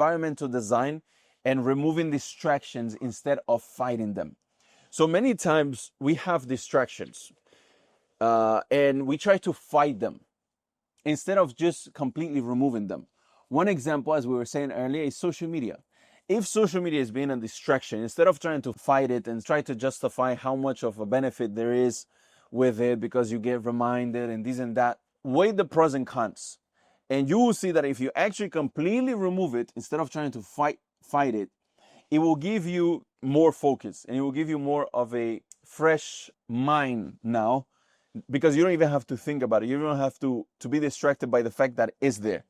environmental design and removing distractions instead of fighting them. So many times we have distractions and we try to fight them instead of just completely removing them. One example, as we were saying earlier, is social media. If social media is being a distraction, instead of trying to fight it and try to justify how much of a benefit there is with it because you get reminded and this and that, weigh the pros and cons. And you will see that if you actually completely remove it, instead of trying to fight it, it will give you more focus and it will give you more of a fresh mind now, because you don't even have to think about it. You don't have to be distracted by the fact that it's there.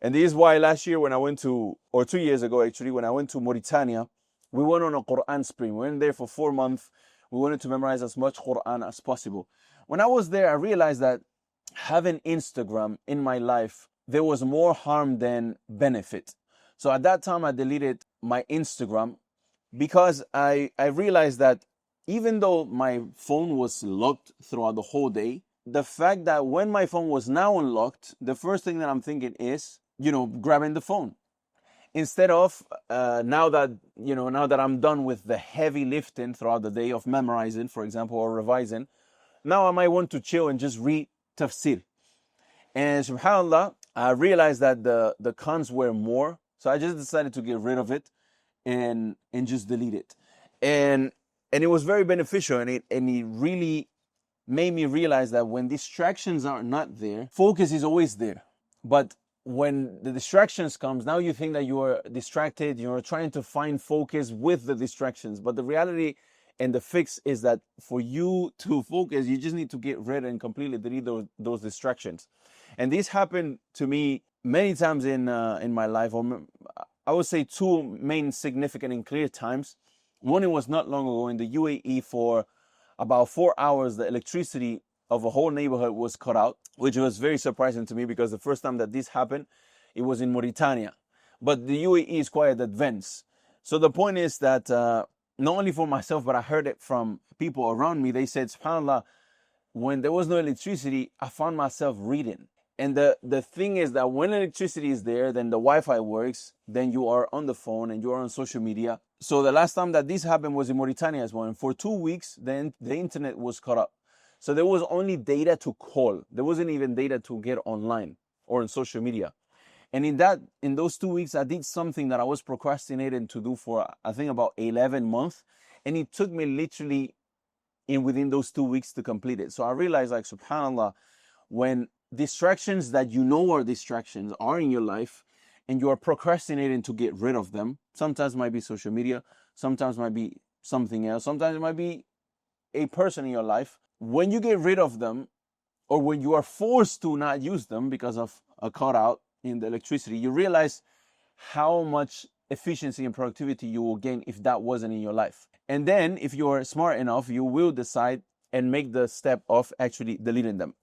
And this is why last year when I went to, or 2 years ago actually, when I went to Mauritania, we went on a Quran spree. We went there for 4 months. We wanted to memorize as much Quran as possible. When I was there, I realized that having Instagram in my life, there was more harm than benefit. So at that time, I deleted my Instagram because I realized that even though my phone was locked throughout the whole day, the fact that when my phone was now unlocked, the first thing that I'm thinking is, grabbing the phone. Instead of now that I'm done with the heavy lifting throughout the day of memorizing, for example, or revising, now I might want to chill and just read tafsir. And subhanAllah, I realized that the cons were more. So I just decided to get rid of it and just delete it. And it was very beneficial, and it really made me realize that when distractions are not there, focus is always there. But when the distractions comes, now you think that you are distracted, you're trying to find focus with the distractions. But the reality and the fix is that for you to focus, you just need to get rid and completely delete those distractions. And this happened to me many times in my life, or I would say 2 main significant and clear times. One, it was not long ago in the UAE. For about 4 hours, the electricity of a whole neighborhood was cut out, which was very surprising to me because the first time that this happened, it was in Mauritania. But the UAE is quite advanced. So the point is that not only for myself, but I heard it from people around me. They said, subhanAllah, when there was no electricity, I found myself reading. And the thing is that when electricity is there, then the Wi-Fi works, then you are on the phone and you are on social media. So the last time that this happened was in Mauritania as well. And for 2 weeks, then the internet was cut up. So there was only data to call. There wasn't even data to get online or on social media. And in those 2 weeks, I did something that I was procrastinating to do for, I think, about 11 months. And it took me literally within those 2 weeks to complete it. So I realized, like, subhanAllah, when distractions that you know are distractions are in your life and you are procrastinating to get rid of them, sometimes it might be social media, sometimes it might be something else, sometimes it might be a person in your life. When you get rid of them, or when you are forced to not use them because of a cutout in the electricity, you realize how much efficiency and productivity you will gain if that wasn't in your life. And then if you are smart enough, you will decide and make the step of actually deleting them.